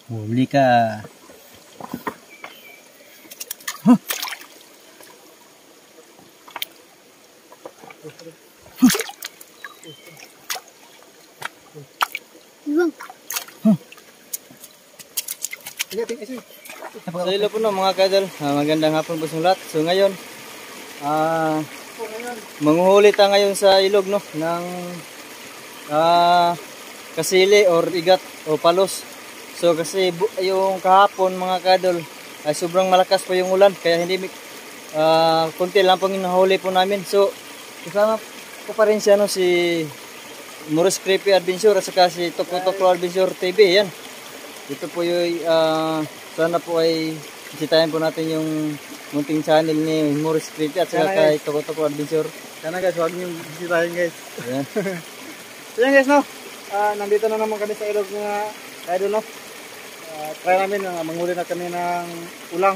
Huli ka. Huh. Iwang. So hello po no, mga kadol. Magandang hapon po sa lahat. So ngayon, manghuhuli tayo ngayon sa ilog no ng kasili or igat o palos. So kasi yung kahapon mga kadol ay sobrang malakas po yung ulan kaya hindi konti lang pong nahuli po namin. So kasama ko pa rin siya no, si Morris Creepy Adventure at saka si Toklo Toklo Adventure TV. Yan. Ito po yung sana po ay bisitahin po natin yung munting channel ni Morris Creepy at saka kay Toklo Toklo Adventure. Sana guys, huwag niyong bisitahin guys. Ayan. So yan guys no, nandito na naman kami sa ilog mga idol no. Try namin manghuli na kami ng ulang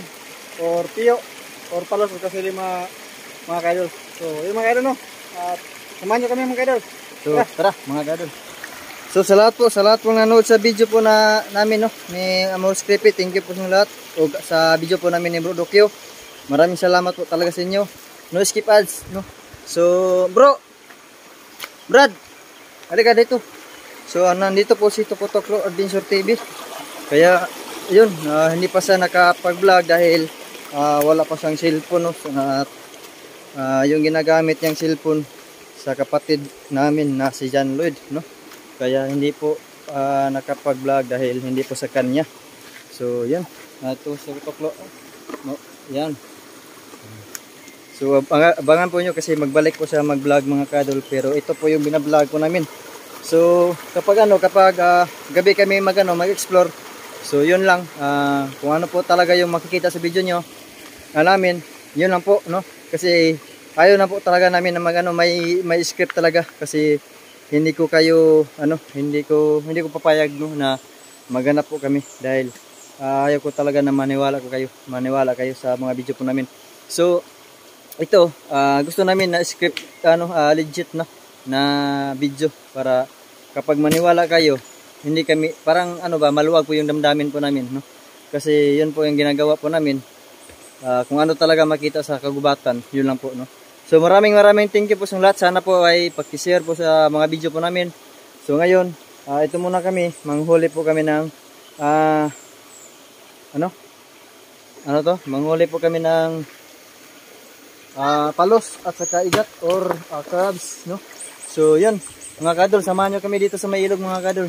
or tiyo or palos or kasili mga kaidol. So yung mga kaidol no, samahan nyo kami mga kaidol. So tara mga kadol. So sa lahat po nanood sa video po namin no ni Morris Creepy, thank you po sa lahat. O sa video po namin ni Bro Dokyo, maraming salamat po talaga sa inyo. No skip ads no. So Brad, halika dito. So nandito po si Toklo Toklo Adventure TV. Kaya yun, hindi pa siya nakapag-vlog dahil wala pa siyang cellphone no. Yung ginagamit niyang cellphone sa kapatid namin na si John Lloyd no. Kaya hindi po nakapag-vlog dahil hindi po sa kanya. So yan, ito sa Toklo no, yan. So abangan po nyo kasi magbalik po siya mag-vlog mga kadol, pero ito po yung binablog po namin. So kapag gabi kami mag-explore, so yun lang, kung ano po talaga yung makikita sa video nyo namin, yun lang po no. Kasi ayaw na po talaga namin na may script talaga kasi hindi ko kayo hindi ko papayag no na maghanap po kami dahil ayaw ko talaga na maniwala kayo sa mga video po namin. So ito gusto namin na script legit na video para kapag maniwala kayo hindi kami parang maluwag po yung damdamin po namin no. Kasi yun po yung ginagawa po namin. Kung ano talaga makita sa kagubatan, yun lang po no. So maraming thank you po sa lahat. Sana po ay paki-share po sa mga video po namin. So ngayon, ito muna kami, manghuli po kami ng manghuli po kami ng palos at saka igat or crabs no. So yun mga kadol, samahan nyo kami dito sa may ilog mga kadol.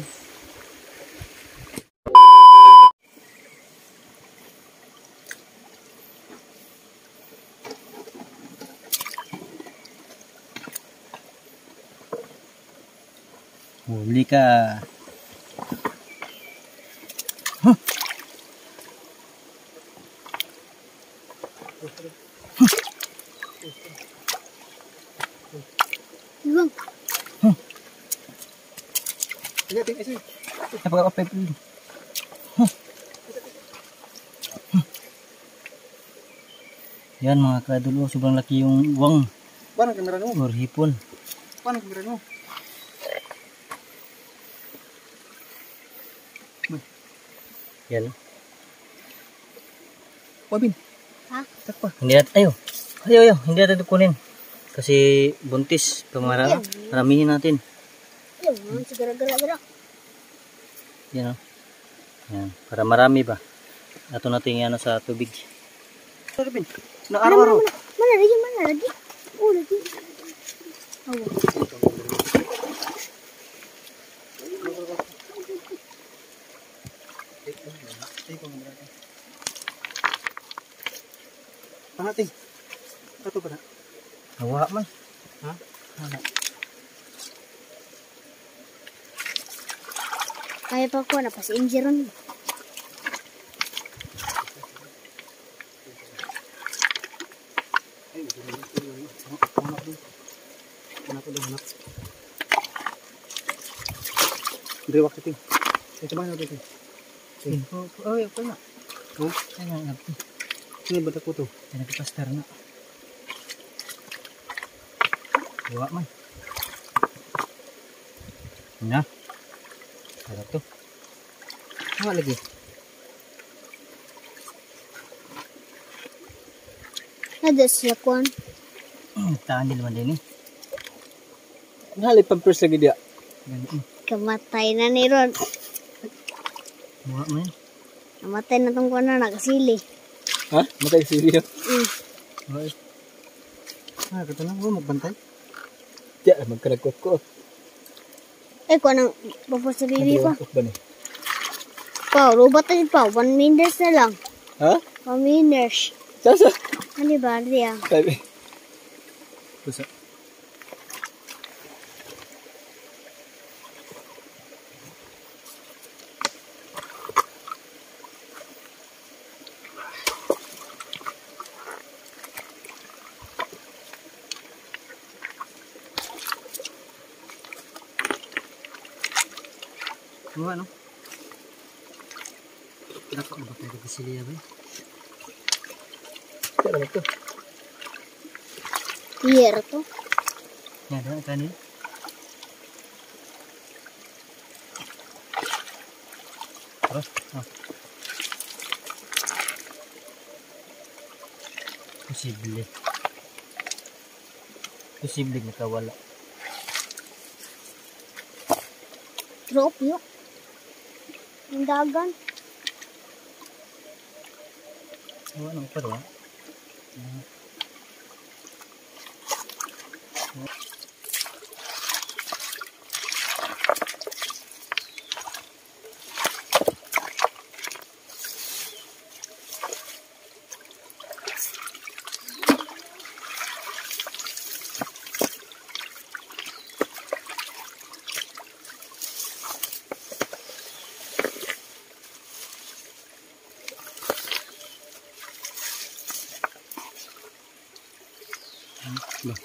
Huli ka. Huh. Iwang. Yan mga kadol, sobrang laki yung uwang. Paano kamera mo? Or hipon. Paano kamera mo? Yan. Pabin. Ha? Takpa. Hindi natin, ayo, hindi natin kunin. Kasi buntis, maramihin natin. Iwang, sigara-gara-gara. Yan o. Yan, para marami ba. Ato natin yan sa tubig. Pabin. Na araw-araw. Mana lagi? Oh, lagi. Awa. Pangating. Ato ba na? Nawa man. Ha? Kaya pa ko na pa si Injeron. Hanap. Dari waktu itu. Ito ba na dito? Okay na. Ayan, Ini badak ko to. nagpastar na. Nawa man. Na. Para to. Nawa lagi. Ada sila kuan. Tahan din naman din eh. Nahalip pampers lagi dia. Kamatay na ni Ron. Buha man. Kamatay na tong kuan na nakasili. Ha? Matay si Rio. Mm. Ay. Kata na, magbantay. Diya, magkaragkot ko. Eh, kuan ang bapos sa bibi ko. Ba ni? Pau, rubat na pa. 1 minutes na lang. Ha? 1 minutes. Sasa? Ano ba dia? Sabi. Pusa. Buha, no? Dapat na ba tayo kasiliya ba? Kaya naman ito. Iya to. Yan, ada kanin. Terus, Posible. Posible nakawala. Drop yuk. Ang dagan. Ano pa rin? Loh.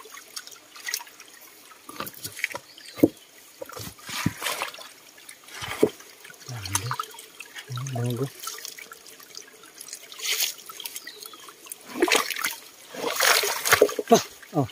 Nunggu. Pah. Oh.